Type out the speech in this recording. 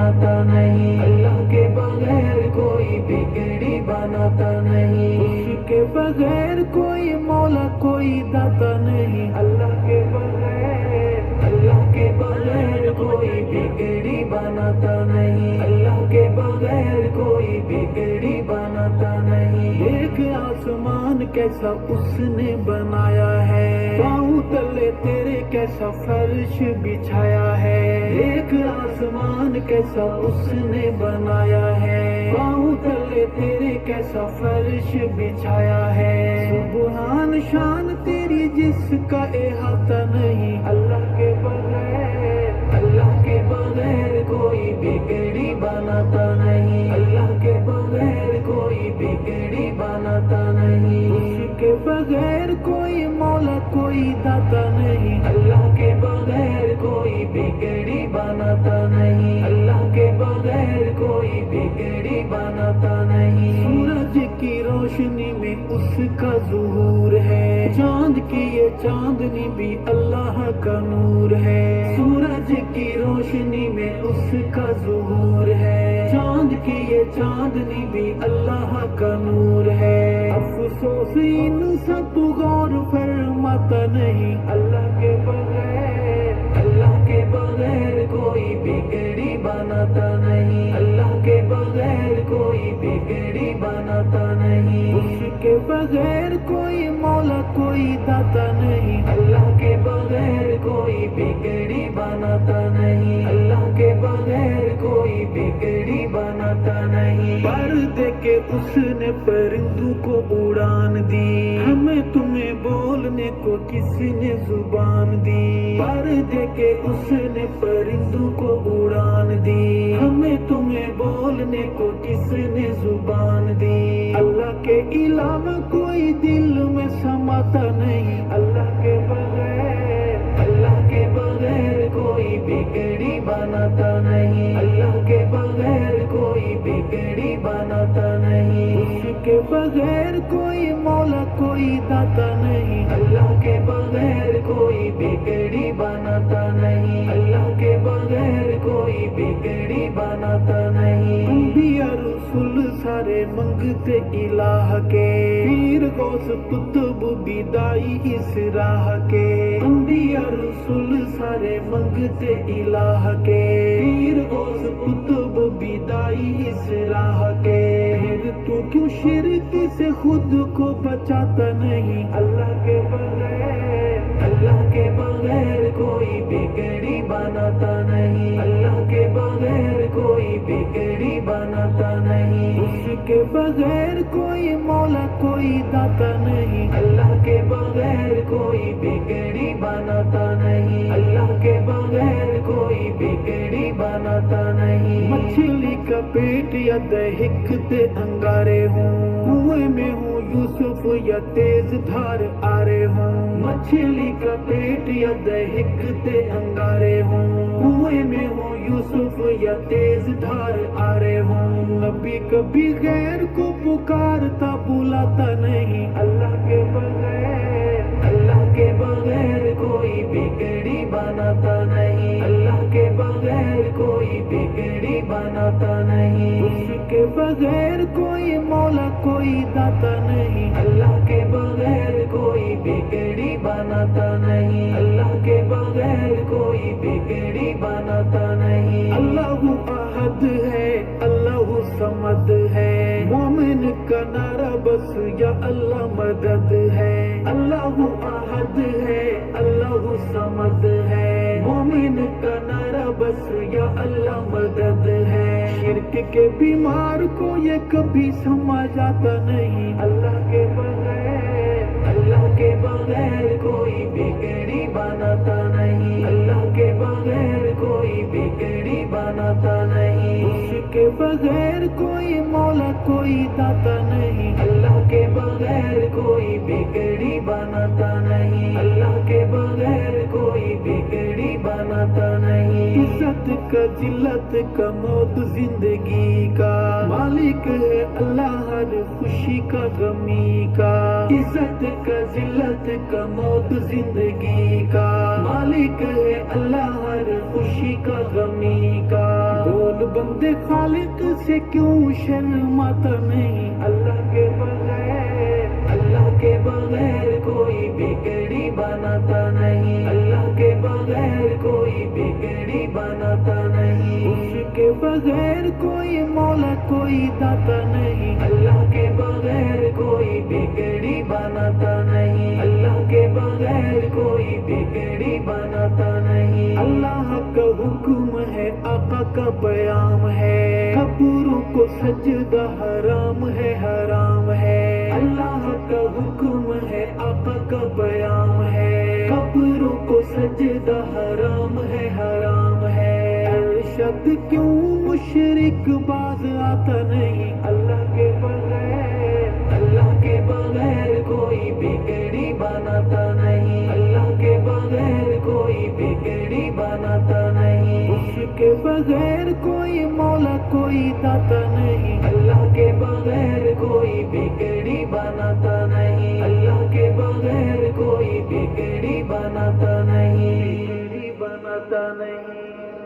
بناتا نہیں، اللہ کے بغیر کوئی بگڑی بناتا نہیں، اس کے بغیر کوئی مولا کوئی داتا نہیں، اللہ کے بغیر کوئی بگڑی بناتا نہیں، اللہ کے بغیر کوئی بگڑی بناتا نہیں۔ دیکھ آسمان کیسا اس نے بنایا ہے، پاؤں تلے تیرے کیسا فرش بچھایا ہے، دیکھ آسمان کیسا اس نے بنایا ہے، پاؤں تلے تیرے کیسا فرش بچھایا ہے۔ سبحان شان تیری جس کا احاطہ نہیں، اللہ کے بغیر کوئی بگڑی بناتا نہیں، اللہ کے بغیر کوئی بگڑی بناتا نہیں، اس کے بغیر کوئی مولا کوئی داتا نہیں، اللہ کے بغیر کوئی بگڑی بناتا نہیں، اللہ کے بغیر کوئی بگڑی بناتا نہیں۔ سورج کی روشنی میں اس کا ظہور ہے، چاند کی یہ چاندنی بھی اللہ کا نور ہے، سورج کی روشنی میں اس کا ظہور ہے، چاند کی یہ چاندنی بھی اللہ کا نور ہے۔ افسوس ان سب غور فرماتا نہیں، اللہ کے بغیر کوئی بگڑی بناتا نہیں، اللہ کے بغیر کوئی بگڑی بناتا نہیں، اس کے بغیر کوئی مولا کوئی داتا نہیں، اللہ کے بغیر کوئی بگڑی بناتا نہیں، اللہ کے بغیر کوئی بگڑی بناتا نہیں۔ پردے کے اس نے پرندوں کو اڑان دی، ہمیں تمہیں بولنے کو کس نے زبان دی، پردے کے اس نے پرندوں کو اڑان دی، ہمیں تمہیں بولنے کو کس نے زبان دی، اللہ کے علاوہ کوئی دل میں سماتا نہیں، اللہ کے بغیر کوئی بگڑی بناتا نہیں، اللہ کے بغیر کوئی بگڑی بناتا نہیں، اس کے بغیر کوئی مولا کوئی داتا نہیں، اللہ کے بغیر کوئی بگڑی بناتا نہیں، اللہ کے بغیر کوئی بگڑی بناتا نہیں۔ انبیاء رسول سارے منگتے الہ کے، پیر غوث قطب بھی دائی اس راہ کے، انبیاء رسول سارے منگتے الہ کے، پیر غوث قطب بھی دائی اس راہ کے، پھر تو کیوں شرک سے خود کو بچاتا نہیں، اللہ کے بغیر کوئی بگڑی بناتا نہیں، اللہ کے بغیر کوئی بگڑی بناتا نہیں، اس کے بغیر کوئی مولا کوئی داتا نہیں، اللہ کے بغیر کوئی بگڑی بناتا نہیں، اللہ کے بغیر کوئی بگڑی بناتا نہیں۔ مچھلی کا پیٹ یا دہکتے انگارے ہوں، کنویں میں ہوں یوسف یا تیز دھار آرے ہوں، مچھلی کا پیٹ یا دہکتے انگارے ہوں، کنویں میں ہوں یوسف یا تیز دھار آرے ہوں، نبی کبھی غیر کو پکارتا بلاتا نہیں، اللہ کے بغیر کوئی بگڑی بناتا نہیں، اللہ کے بغیر کوئی بگڑی بناتا نہیں، اس کے بغیر کوئی مولا کوئی داتا نہیں، اللہ کے بغیر کوئی بگڑی بناتا نہیں، اللہ کے بغیر کوئی بگڑی بناتا نہیں۔ اللہ احد ہے، اللہ صمد ہے، مومن کا نعرہ بس یا اللہ مدد ہے، اللہ احد ہے، اللہ صمد ہے، مومن کا نعرہ بس یا اللہ مدد ہے، شرک کے بیمار کو یہ کبھی سمجھ آتا نہیں، اللہ کے بغیر کوئی بگڑی بناتا نہیں، اللہ کے بغیر کوئی بگڑی بناتا نہیں، اس کے بغیر کوئی مولا کوئی داتا نہیں، اللہ کے بغیر کوئی بگڑی بناتا نہیں، اللہ کے بغیر کوئی بگڑی بناتا نہیں۔ عزت کا ذلت کا موت زندگی کا مالک ہے اللہ، ہر خوشی کا غمی کا، عزت کا ذلت کا موت زندگی کا مالک ہے اللہ، ہر خوشی کا غمی کا، بول بندے خالق سے کیوں شرماتا نہیں؟ اللہ کے بغیر کوئی بگڑی بناتا نہیں، اللہ کے بغیر کوئی بگڑی بناتا نہیں، اس کے بغیر کوئی مولا کوئی داتا نہیں، اللہ کے بغیر کوئی بگڑی بناتا نہیں، اللہ کے بغیر کوئی بگڑی بناتا نہیں۔ اللہ کا حکم ہے، آقا کا پیام ہے، قبروں کو سجدہ حرام ہے، حرام ہے۔ اللہ کا حکم ہے، آقا کا پیام ہے، قبروں کو سجدہ حرام ہے، حرام ہے۔ ارشد کیوں مشرک باز آتا نہیں؟ اللہ کے بغیر کوئی بگڑی بناتا نہیں، اللہ کے بغیر کوئی بگڑی بناتا نہیں، اس کے بغیر کوئی مولا کوئی داتا نہیں، اللہ کے بغیر کوئی بگڑی بناتا نہیں، اللہ کے بغیر کوئی بگڑی بناتا نہیں، بناتا نہیں۔